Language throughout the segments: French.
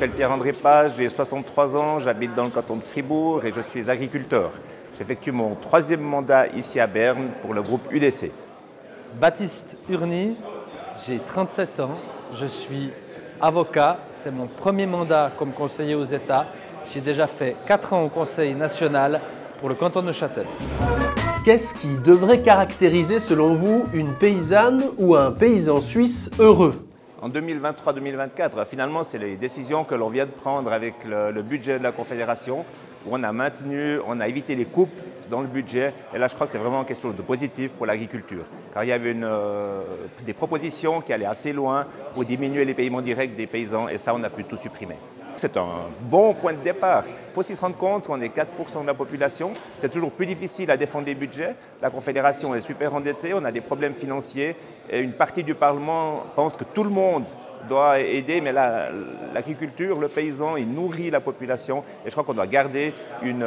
m'appelle Pierre-André Page, j'ai 63 ans, j'habite dans le canton de Fribourg et je suis agriculteur. J'effectue mon 3e mandat ici à Berne pour le groupe UDC. Baptiste Urny, j'ai 37 ans, je suis avocat, c'est mon premier mandat comme conseiller aux États. J'ai déjà fait 4 ans au Conseil national pour le canton de Châtel. Qu'est-ce qui devrait caractériser selon vous une paysanne ou un paysan suisse heureux ? En 2023-2024, finalement, c'est les décisions que l'on vient de prendre avec le budget de la Confédération, où on a évité les coupes dans le budget. Et là, je crois que c'est vraiment quelque chose de positif pour l'agriculture. Car il y avait des propositions qui allaient assez loin pour diminuer les paiements directs des paysans, et ça, on a pu tout supprimer. C'est un bon point de départ. Il faut aussi se rendre compte qu'on est 4% de la population. C'est toujours plus difficile à défendre les budgets. La Confédération est super endettée, on a des problèmes financiers. Et une partie du Parlement pense que tout le monde doit aider, mais là, l'agriculture, le paysan, il nourrit la population. Et je crois qu'on doit garder une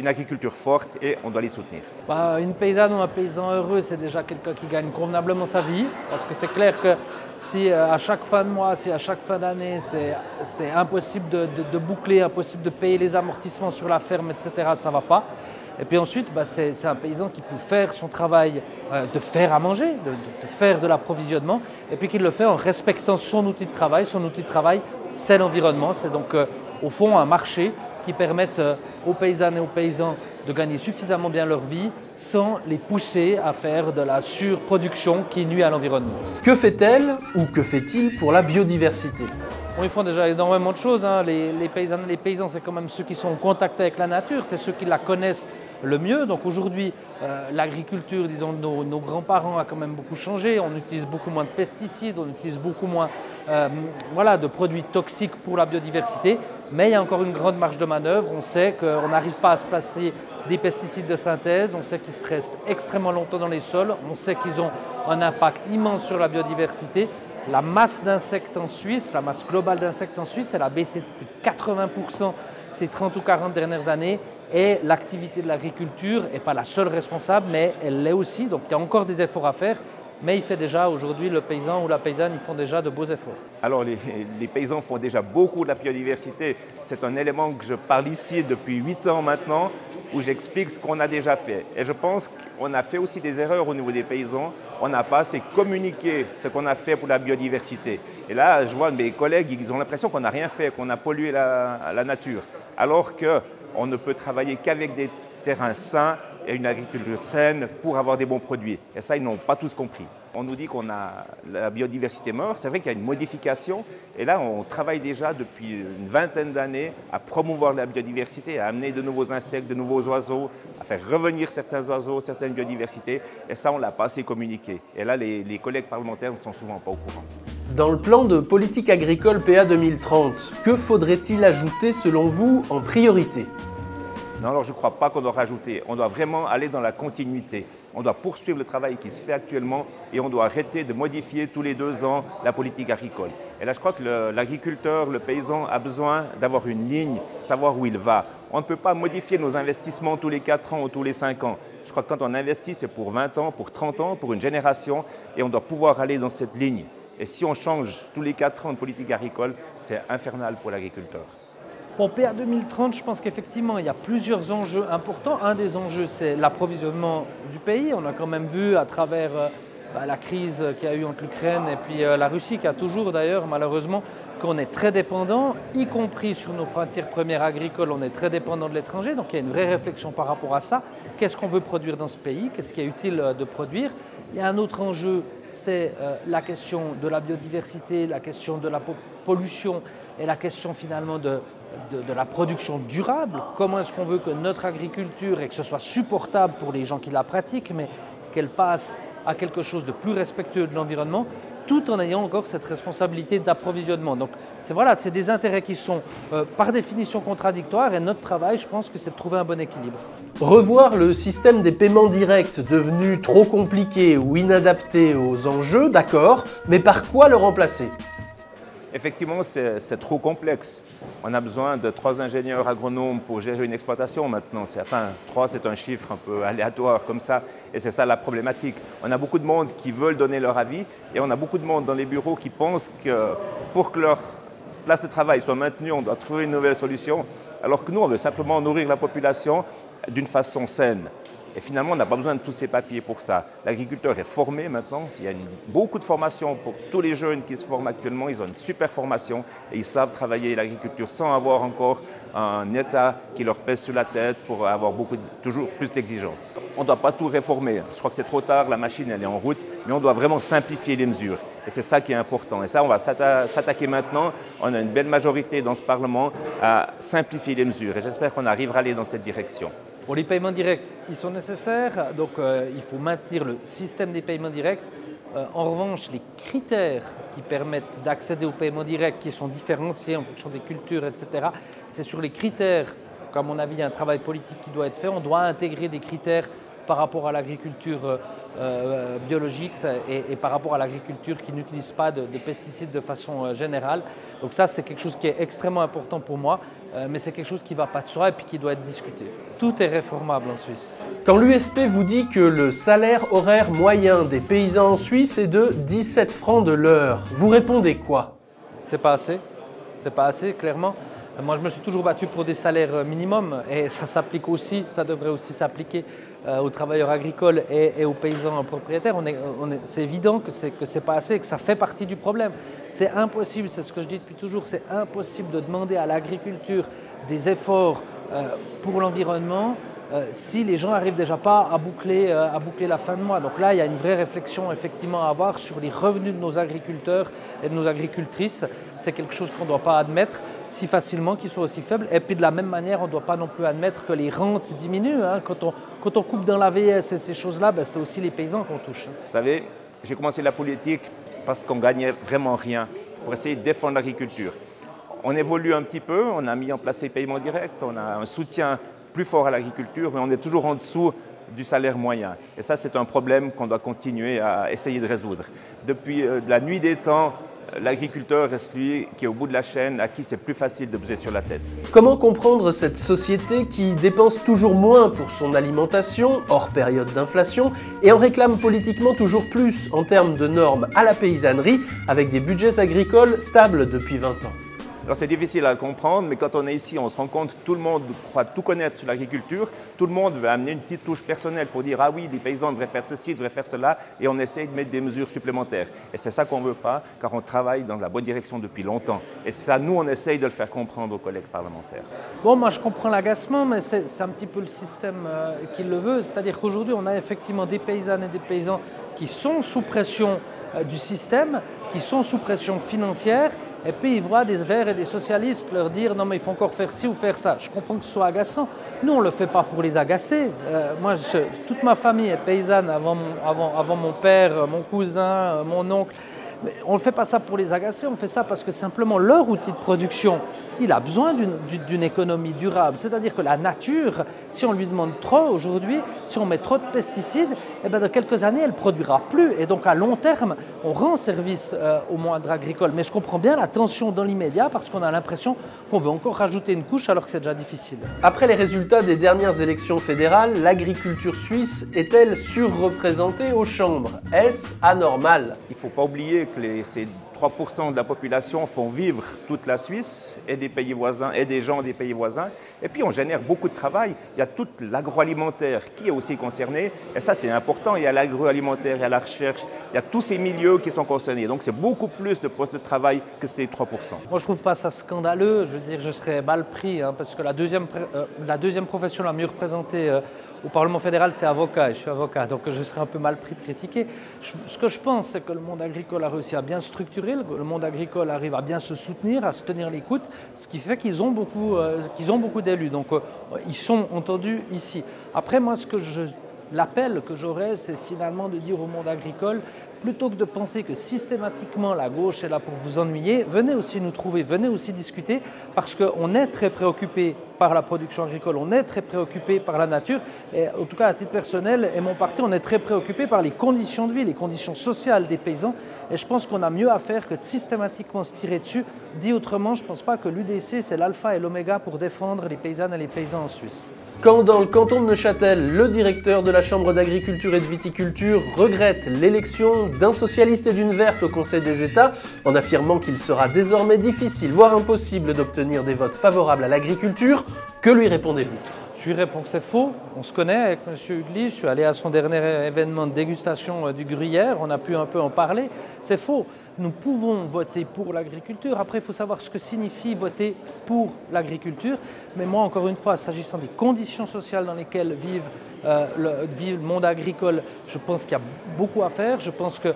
agriculture forte et on doit les soutenir. Une paysanne ou un paysan heureux, c'est déjà quelqu'un qui gagne convenablement sa vie. Parce que c'est clair que si à chaque fin de mois, si à chaque fin d'année, c'est impossible de boucler, impossible de payer les amortissements sur la ferme, etc., ça ne va pas. Et puis ensuite, c'est un paysan qui peut faire son travail de faire à manger, de faire de l'approvisionnement, et puis qu'il le fait en respectant son outil de travail. Son outil de travail, c'est l'environnement. C'est donc au fond un marché qui permette aux paysannes et aux paysans de gagner suffisamment bien leur vie sans les pousser à faire de la surproduction qui nuit à l'environnement. Que fait-elle ou que fait-il pour la biodiversité ? Bon, ils font déjà énormément de choses. Les paysannes et les paysans, c'est quand même ceux qui sont en contact avec la nature, c'est ceux qui la connaissent le mieux. Donc aujourd'hui, l'agriculture, disons, nos grands-parents a quand même beaucoup changé. On utilise beaucoup moins de pesticides, on utilise beaucoup moins de produits toxiques pour la biodiversité. Mais il y a encore une grande marge de manœuvre. On sait qu'on n'arrive pas à se passer des pesticides de synthèse. On sait qu'ils se restent extrêmement longtemps dans les sols. On sait qu'ils ont un impact immense sur la biodiversité. La masse d'insectes en Suisse, la masse globale d'insectes en Suisse, elle a baissé de plus de 80% ces 30 ou 40 dernières années. Et l'activité de l'agriculture n'est pas la seule responsable, mais elle l'est aussi. Donc il y a encore des efforts à faire. Mais il fait déjà, aujourd'hui, le paysan ou la paysanne, ils font déjà de beaux efforts. Alors les paysans font déjà beaucoup de la biodiversité. C'est un élément que je parle ici depuis 8 ans maintenant, où j'explique ce qu'on a déjà fait. Et je pense qu'on a fait aussi des erreurs au niveau des paysans. On n'a pas assez communiqué ce qu'on a fait pour la biodiversité. Et là, je vois mes collègues, ils ont l'impression qu'on n'a rien fait, qu'on a pollué la nature. Alors qu'on ne peut travailler qu'avec des terrains sains et une agriculture saine pour avoir des bons produits. Et ça, ils n'ont pas tous compris. On nous dit qu'on a la biodiversité morte. C'est vrai qu'il y a une modification. Et là, on travaille déjà depuis une vingtaine d'années à promouvoir la biodiversité, à amener de nouveaux insectes, de nouveaux oiseaux, à faire revenir certains oiseaux, certaines biodiversités. Et ça, on ne l'a pas assez communiqué. Et là, les collègues parlementaires ne sont souvent pas au courant. Dans le plan de politique agricole PA 2030, que faudrait-il ajouter selon vous en priorité ? Non, alors je ne crois pas qu'on doit rajouter. On doit vraiment aller dans la continuité. On doit poursuivre le travail qui se fait actuellement et on doit arrêter de modifier tous les 2 ans la politique agricole. Et là, je crois que l'agriculteur, le paysan a besoin d'avoir une ligne, savoir où il va. On ne peut pas modifier nos investissements tous les 4 ans ou tous les 5 ans. Je crois que quand on investit, c'est pour 20 ans, pour 30 ans, pour une génération et on doit pouvoir aller dans cette ligne. Et si on change tous les 4 ans de politique agricole, c'est infernal pour l'agriculteur. Pour PA 2030, je pense qu'effectivement, il y a plusieurs enjeux importants. Un des enjeux, c'est l'approvisionnement du pays. On a quand même vu à travers la crise qu'il y a eu entre l'Ukraine et puis la Russie, qui a toujours d'ailleurs, malheureusement, qu'on est très dépendant, y compris sur nos matières premières agricoles, on est très dépendant de l'étranger. Donc il y a une vraie réflexion par rapport à ça. Qu'est-ce qu'on veut produire dans ce pays? Qu'est-ce qui est utile de produire? Il y a un autre enjeu, c'est la question de la biodiversité, la question de la pollution et la question finalement de la production durable. Comment est-ce qu'on veut que notre agriculture, et que ce soit supportable pour les gens qui la pratiquent, mais qu'elle passe à quelque chose de plus respectueux de l'environnement, tout en ayant encore cette responsabilité d'approvisionnement. Donc c'est des intérêts qui sont par définition contradictoires et notre travail, je pense que c'est de trouver un bon équilibre. Revoir le système des paiements directs devenu trop compliqué ou inadapté aux enjeux, d'accord, mais par quoi le remplacer ? Effectivement, c'est trop complexe. On a besoin de 3 ingénieurs agronomes pour gérer une exploitation maintenant. 3, c'est un chiffre un peu aléatoire comme ça, et c'est ça la problématique. On a beaucoup de monde qui veulent donner leur avis, et on a beaucoup de monde dans les bureaux qui pensent que pour que leur places de travail soient maintenues, on doit trouver une nouvelle solution, alors que nous, on veut simplement nourrir la population d'une façon saine. Et finalement, on n'a pas besoin de tous ces papiers pour ça. L'agriculteur est formé maintenant. Il y a beaucoup de formations pour tous les jeunes qui se forment actuellement. Ils ont une super formation et ils savent travailler l'agriculture sans avoir encore un État qui leur pèse sur la tête pour avoir toujours plus d'exigences. On ne doit pas tout réformer. Je crois que c'est trop tard, la machine elle est en route, mais on doit vraiment simplifier les mesures. Et c'est ça qui est important. Et ça, on va s'attaquer maintenant. On a une belle majorité dans ce Parlement à simplifier les mesures. Et j'espère qu'on arrivera à aller dans cette direction. Bon, les paiements directs, ils sont nécessaires, donc il faut maintenir le système des paiements directs. En revanche, les critères qui permettent d'accéder aux paiements directs, qui sont différenciés en fonction des cultures, etc., c'est sur les critères qu'à mon avis, il y a un travail politique qui doit être fait. On doit intégrer des critères par rapport à l'agriculture biologique et par rapport à l'agriculture qui n'utilise pas de pesticides de façon générale. Donc ça, c'est quelque chose qui est extrêmement important pour moi, mais c'est quelque chose qui ne va pas de soi et puis qui doit être discuté. Tout est réformable en Suisse. Quand l'USP vous dit que le salaire horaire moyen des paysans en Suisse est de 17 francs de l'heure, vous répondez quoi? C'est pas assez. C'est pas assez, clairement. Moi, je me suis toujours battu pour des salaires minimums et ça s'applique aussi, ça devrait aussi s'appliquer aux travailleurs agricoles et aux paysans propriétaires. C'est évident que c'est pas assez et que ça fait partie du problème. C'est impossible, c'est ce que je dis depuis toujours, c'est impossible de demander à l'agriculture des efforts pour l'environnement si les gens n'arrivent déjà pas à boucler la fin de mois. Donc là, il y a une vraie réflexion effectivement à avoir sur les revenus de nos agriculteurs et de nos agricultrices. C'est quelque chose qu'on ne doit pas admettre si facilement, qu'ils soient aussi faibles. Et puis de la même manière, on ne doit pas non plus admettre que les rentes diminuent. Hein. Quand on coupe dans l'AVS et ces choses-là, ben, c'est aussi les paysans qu'on touche. Vous savez, j'ai commencé la politique parce qu'on gagnait vraiment rien pour essayer de défendre l'agriculture. On évolue un petit peu, on a mis en place les paiements directs, on a un soutien plus fort à l'agriculture, mais on est toujours en dessous du salaire moyen. Et ça, c'est un problème qu'on doit continuer à essayer de résoudre. Depuis la nuit des temps, l'agriculteur reste lui qui est au bout de la chaîne, à qui c'est plus facile de peser sur la tête. Comment comprendre cette société qui dépense toujours moins pour son alimentation, hors période d'inflation, et en réclame politiquement toujours plus en termes de normes à la paysannerie, avec des budgets agricoles stables depuis 20 ans? Alors c'est difficile à le comprendre, mais quand on est ici, on se rend compte que tout le monde croit tout connaître sur l'agriculture. Tout le monde veut amener une petite touche personnelle pour dire « Ah oui, les paysans devraient faire ceci, devraient faire cela », et on essaye de mettre des mesures supplémentaires. Et c'est ça qu'on ne veut pas, car on travaille dans la bonne direction depuis longtemps. Et ça, nous, on essaye de le faire comprendre aux collègues parlementaires. Bon, moi je comprends l'agacement, mais c'est un petit peu le système qui le veut. C'est-à-dire qu'aujourd'hui, on a effectivement des paysannes et des paysans qui sont sous pression du système, qui sont sous pression financière, et puis ils voient des verts et des socialistes leur dire « Non mais il faut encore faire ci ou faire ça ». Je comprends que ce soit agaçant. Nous, on ne le fait pas pour les agacer. Toute ma famille est paysanne avant mon père, mon cousin, mon oncle. Mais on ne fait pas ça pour les agacer, on fait ça parce que simplement leur outil de production, il a besoin d'une économie durable. C'est-à-dire que la nature, si on lui demande trop aujourd'hui, si on met trop de pesticides, eh bien dans quelques années, elle ne produira plus. Et donc à long terme, on rend service au monde agricole. Mais je comprends bien la tension dans l'immédiat parce qu'on a l'impression qu'on veut encore rajouter une couche alors que c'est déjà difficile. Après les résultats des dernières élections fédérales, l'agriculture suisse est-elle surreprésentée aux chambres? Est-ce anormal? Il ne faut pas oublier que ces 3% de la population font vivre toute la Suisse et des pays voisins et des gens des pays voisins. Et puis on génère beaucoup de travail. Il y a tout l'agroalimentaire qui est aussi concerné. Et ça c'est important. Il y a l'agroalimentaire, il y a la recherche, il y a tous ces milieux qui sont concernés. Donc c'est beaucoup plus de postes de travail que ces 3%. Moi je ne trouve pas ça scandaleux. Je veux dire, je serais mal pris hein, parce que la deuxième profession la mieux représentée au Parlement fédéral, c'est avocat, et je suis avocat, donc je serais un peu mal pris de critiquer. Ce que je pense, c'est que le monde agricole a réussi à bien se structurer, le monde agricole arrive à bien se soutenir, à se tenir les coudes, ce qui fait qu'ils ont beaucoup d'élus, donc ils sont entendus ici. Après, moi, l'appel que j'aurais, c'est finalement de dire au monde agricole, plutôt que de penser que systématiquement la gauche est là pour vous ennuyer, venez aussi nous trouver, venez aussi discuter, parce qu'on est très préoccupé par la production agricole, on est très préoccupé par la nature, et en tout cas à titre personnel et mon parti, on est très préoccupé par les conditions de vie, les conditions sociales des paysans, et je pense qu'on a mieux à faire que de systématiquement se tirer dessus. Dit autrement, je ne pense pas que l'UDC c'est l'alpha et l'oméga pour défendre les paysannes et les paysans en Suisse. Quand dans le canton de Neuchâtel, le directeur de la Chambre d'agriculture et de viticulture regrette l'élection d'un socialiste et d'une verte au Conseil des États, en affirmant qu'il sera désormais difficile, voire impossible d'obtenir des votes favorables à l'agriculture, que lui répondez-vous ? Je lui réponds que c'est faux. On se connaît avec M. Hugli. Je suis allé à son dernier événement de dégustation du gruyère. On a pu un peu en parler. C'est faux. Nous pouvons voter pour l'agriculture. Après, il faut savoir ce que signifie voter pour l'agriculture. Mais moi, encore une fois, s'agissant des conditions sociales dans lesquelles vive le monde agricole, je pense qu'il y a beaucoup à faire. Je pense que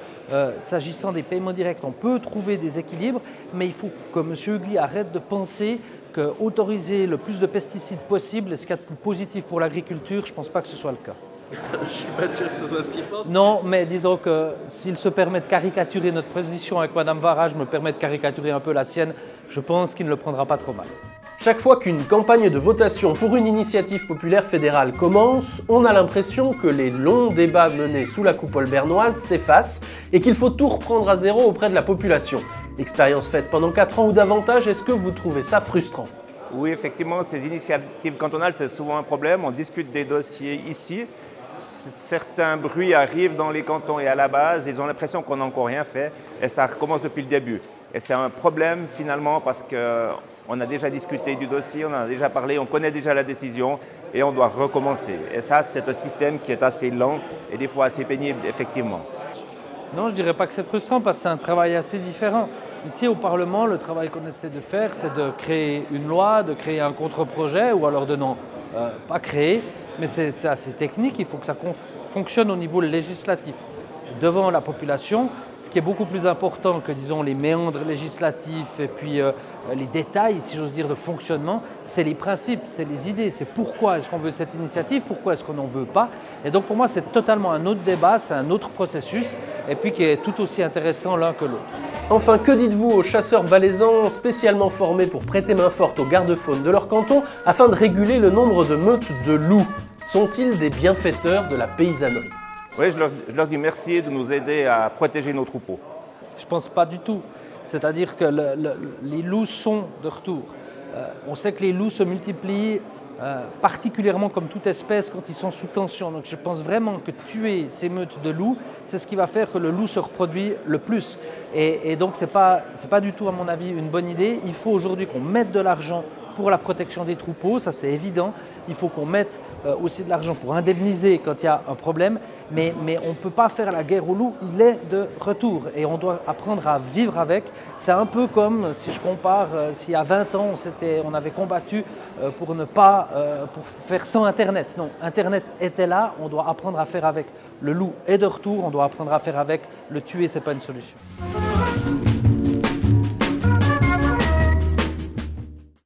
s'agissant des paiements directs, on peut trouver des équilibres. Mais il faut que M. Hugli arrête de penser qu'autoriser le plus de pesticides possible est ce qu'il y a de plus positif pour l'agriculture. Je ne pense pas que ce soit le cas. Je ne suis pas sûr que ce soit ce qu'il pense. Non, mais disons que s'il se permet de caricaturer notre position avec Mme Vara, je me permets de caricaturer un peu la sienne, je pense qu'il ne le prendra pas trop mal. Chaque fois qu'une campagne de votation pour une initiative populaire fédérale commence, on a l'impression que les longs débats menés sous la coupole bernoise s'effacent et qu'il faut tout reprendre à zéro auprès de la population. Expérience faite pendant 4 ans ou davantage, est-ce que vous trouvez ça frustrant ? Oui, effectivement, ces initiatives cantonales, c'est souvent un problème. On discute des dossiers ici. Certains bruits arrivent dans les cantons et à la base, ils ont l'impression qu'on n'a encore rien fait et ça recommence depuis le début. Et c'est un problème finalement parce qu'on a déjà discuté du dossier, on en a déjà parlé, on connaît déjà la décision et on doit recommencer. Et ça, c'est un système qui est assez lent et des fois assez pénible, effectivement. Non, je ne dirais pas que c'est frustrant parce que c'est un travail assez différent. Ici au Parlement, le travail qu'on essaie de faire, c'est de créer une loi, de créer un contre-projet ou alors de non pas créer, mais c'est assez technique, il faut que ça fonctionne au niveau législatif. Devant la population, ce qui est beaucoup plus important que, disons, les méandres législatifs et puis les détails, si j'ose dire, de fonctionnement, c'est les principes, c'est les idées, c'est pourquoi est-ce qu'on veut cette initiative, pourquoi est-ce qu'on n'en veut pas. Et donc pour moi, c'est totalement un autre débat, c'est un autre processus, et puis qui est tout aussi intéressant l'un que l'autre. Enfin, que dites-vous aux chasseurs valaisans spécialement formés pour prêter main forte aux gardes-faunes de leur canton afin de réguler le nombre de meutes de loups ? Sont-ils des bienfaiteurs de la paysannerie ? Oui, je leur dis merci de nous aider à protéger nos troupeaux. Je ne pense pas du tout. C'est-à-dire que les loups sont de retour. On sait que les loups se multiplient particulièrement comme toute espèce quand ils sont sous tension. Donc je pense vraiment que tuer ces meutes de loups, c'est ce qui va faire que le loup se reproduit le plus. Et donc c'est pas du tout à mon avis une bonne idée. Il faut aujourd'hui qu'on mette de l'argent pour la protection des troupeaux, ça c'est évident. Il faut qu'on mette aussi de l'argent pour indemniser quand il y a un problème. Mais on ne peut pas faire la guerre au loup, il est de retour et on doit apprendre à vivre avec. C'est un peu comme, si je compare, s'il y a 20 ans, on avait combattu pour faire sans Internet. Non, Internet était là, on doit apprendre à faire avec. Le loup est de retour, on doit apprendre à faire avec. Le tuer, ce n'est pas une solution.